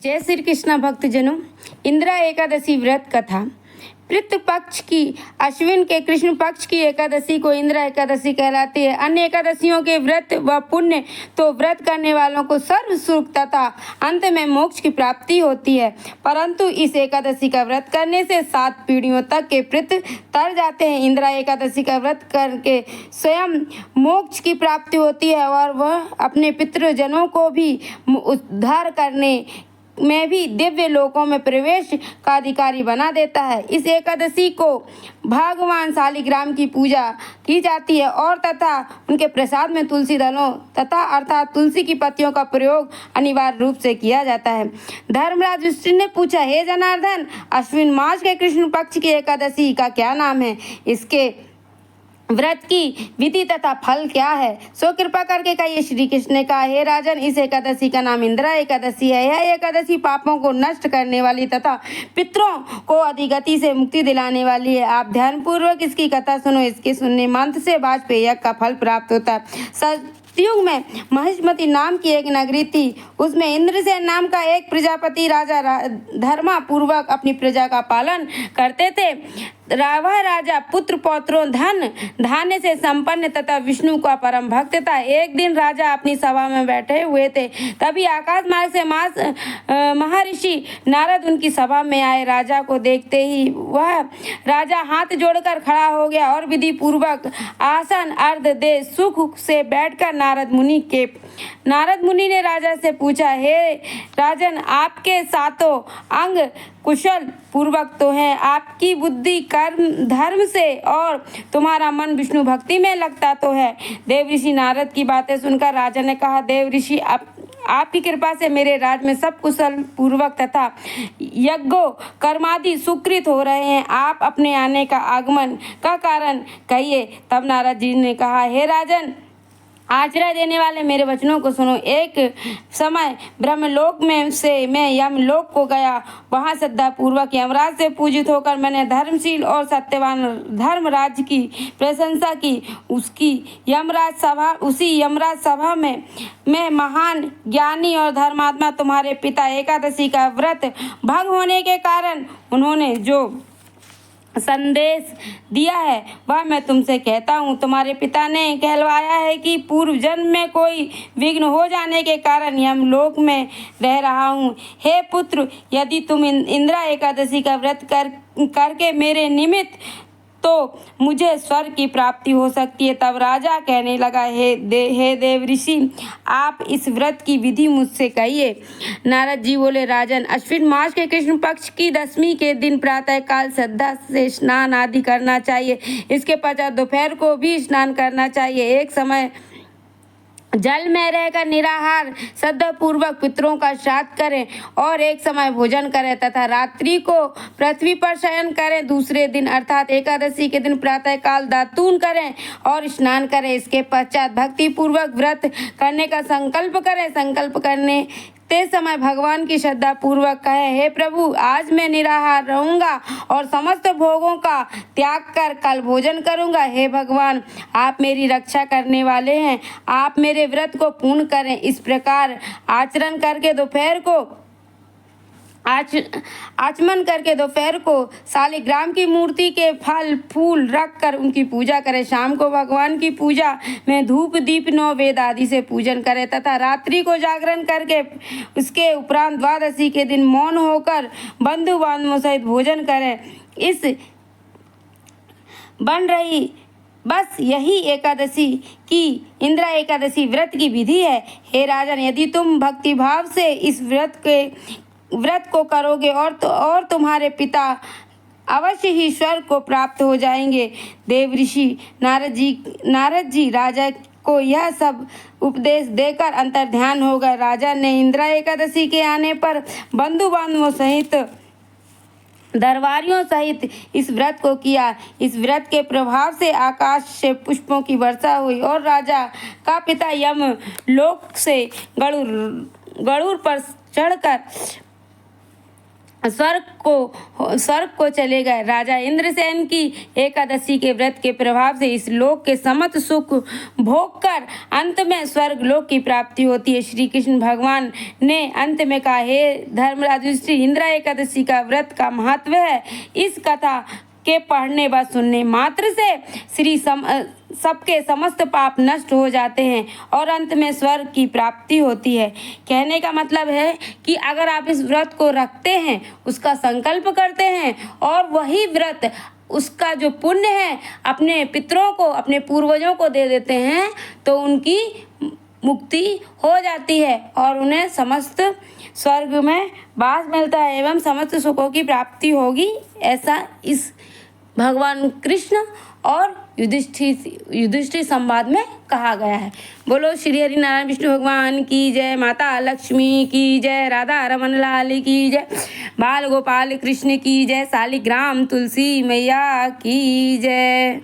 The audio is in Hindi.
जय श्री कृष्ण भक्तजनों। इंदिरा एकादशी व्रत कथा। पितृ पक्ष की अश्विन के कृष्ण पक्ष की एकादशी को इंदिरा एकादशी कहलाती है। अन्य एकादशियों के व्रत व पुण्य तो व्रत करने वालों को सर्व सुख तथा अंत में मोक्ष की प्राप्ति होती है, परंतु इस एकादशी का व्रत करने से 7 पीढ़ियों तक के पितृ तर जाते हैं। इंदिरा एकादशी का व्रत करके स्वयं मोक्ष की प्राप्ति होती है और वह अपने पितृजनों को भी उद्धार करने में भी दिव्य लोकों में प्रवेश का अधिकारी बना देता है। इस एकादशी को भगवान शालिग्राम की पूजा की जाती है और तथा उनके प्रसाद में तुलसी दलों तथा अर्थात तुलसी की पत्तियों का प्रयोग अनिवार्य रूप से किया जाता है। धर्मराज युधिष्ठिर ने पूछा, हे जनार्दन, अश्विन मास के कृष्ण पक्ष की एकादशी का क्या नाम है? इसके व्रत की विधि तथा फल क्या है? सो कृपा करके कहिए। श्री कृष्ण ने कहा, हे राजन, इस एकादशी का नाम इंदिरा एकादशी है। यह एकादशी पापों को नष्ट करने वाली तथा पितरों को अधिगति से मुक्ति दिलाने वाली है। आप ध्यानपूर्वक इसकी कथा सुनो। इसके सुनने मंत्र से वाजपेय यज्ञ का फल प्राप्त होता है। सतयुग में महिष्मति नाम की एक नगरी थी। उसमें इंद्रसेन नाम का एक प्रजापति राजा धर्मा पूर्वक अपनी प्रजा का पालन करते थे। वह राजा पुत्र पौत्रों धन धान्य से संपन्न तथा विष्णु का परम भक्त था। एक दिन राजा अपनी सभा में बैठे हुए थे, तभी आकाश मार्ग से महर्षि नारद उनकी सभा में आए। राजा को देखते ही वह राजा हाथ जोड़कर खड़ा हो गया और विधि पूर्वक आसन अर्ध दे सुख से बैठकर नारद मुनि ने राजा से पूछा, हे राजन, आपके सातों अंग कुशल पूर्वक तो है, आपकी बुद्धि कर्म धर्म से और तुम्हारा मन विष्णु भक्ति में लगता तो है। देव ऋषि नारद की बातें सुनकर राजा ने कहा, देव ऋषि, आपकी कृपा से मेरे राज्य में सब कुशल पूर्वक तथा यज्ञों कर्मादि सुकृत हो रहे हैं। आप अपने आने का आगमन का कारण कहिए। तब नारद जी ने कहा, हे राजन, आश्रय देने वाले मेरे वचनों को सुनो। एक समय ब्रह्मलोक में से मैं यमलोक को गया। वहाँ श्रद्धा पूर्वक यमराज से पूजित होकर मैंने धर्मशील और सत्यवान धर्मराज की प्रशंसा की। उसी यमराज सभा में मैं महान ज्ञानी और धर्मात्मा तुम्हारे पिता एकादशी का व्रत भंग होने के कारण उन्होंने जो संदेश दिया है वह मैं तुमसे कहता हूँ। तुम्हारे पिता ने कहलवाया है कि पूर्व जन्म में कोई विघ्न हो जाने के कारण यमलोक में रह रहा हूँ। हे पुत्र, यदि तुम इंदिरा एकादशी का व्रत करके मेरे निमित्त तो मुझे स्वर्ग की प्राप्ति हो सकती है। तब राजा कहने लगा, हे देव ऋषि, आप इस व्रत की विधि मुझसे कहिए। नारद जी बोले, राजन, अश्विन मास के कृष्ण पक्ष की 10वीं के दिन प्रातः काल श्रद्धा से स्नान आदि करना चाहिए। इसके पश्चात दोपहर को भी स्नान करना चाहिए। एक समय जल में रहकर निराहार श्रद्धा पूर्वक पितरों का श्राद्ध करें और एक समय भोजन करें तथा रात्रि को पृथ्वी पर शयन करें। दूसरे दिन अर्थात एकादशी के दिन प्रातः काल दातून करें और स्नान करें। इसके पश्चात भक्ति पूर्वक व्रत करने का संकल्प करें। संकल्प करने ते समय भगवान की श्रद्धा पूर्वक कहे, हे प्रभु, आज मैं निराहार रहूंगा और समस्त भोगों का त्याग कर कल भोजन करूंगा। हे भगवान, आप मेरी रक्षा करने वाले हैं, आप मेरे व्रत को पूर्ण करें। इस प्रकार आचमन करके दोपहर को शालिग्राम की मूर्ति के फल फूल रख कर उनकी पूजा करें। शाम को भगवान की पूजा में धूप दीप 9 वेद आदि से पूजन करें तथा रात्रि को जागरण करके उसके उपरांत द्वादशी के दिन मौन होकर बंधु बांधवों सहित भोजन करें। इस बन रही बस यही एकादशी की इंदिरा एकादशी व्रत की विधि है। हे राजन, यदि तुम भक्तिभाव से इस व्रत को करोगे और तुम्हारे पिता अवश्य ही स्वर्ग को प्राप्त हो जाएंगे। देव ऋषि नारद जी राजा को यह सब उपदेश देकर अंतर्ध्यान हो गए। राजा ने इंदिरा एकादशी के आने पर बंधु बांधवों सहित दरबारियों सहित इस व्रत को किया। इस व्रत के प्रभाव से आकाश से पुष्पों की वर्षा हुई और राजा का पिता यम लोक से गरुड़ पर चढ़कर स्वर्ग को चले गए। राजा इंद्रसेन की एकादशी के व्रत के प्रभाव से इस लोक के समस्त सुख भोग कर अंत में स्वर्ग लोक की प्राप्ति होती है। श्री कृष्ण भगवान ने अंत में कहा, हे धर्मराज युधिष्ठिर, इंदिरा एकादशी का व्रत का महत्व है। इस कथा के पढ़ने व सुनने मात्र से सबके समस्त पाप नष्ट हो जाते हैं और अंत में स्वर्ग की प्राप्ति होती है। कहने का मतलब है कि अगर आप इस व्रत को रखते हैं, उसका संकल्प करते हैं और वही व्रत उसका जो पुण्य है अपने पितरों को, अपने पूर्वजों को दे देते हैं, तो उनकी मुक्ति हो जाती है और उन्हें समस्त स्वर्ग में वास मिलता है एवं समस्त सुखों की प्राप्ति होगी। ऐसा इस भगवान कृष्ण और युधिष्ठिर संवाद में कहा गया है। बोलो श्री हरि नारायण विष्णु भगवान की जय, माता लक्ष्मी की जय, राधा रमन लाल की जय, बाल गोपाल कृष्ण की जय, शालिग्राम तुलसी मैया की जय।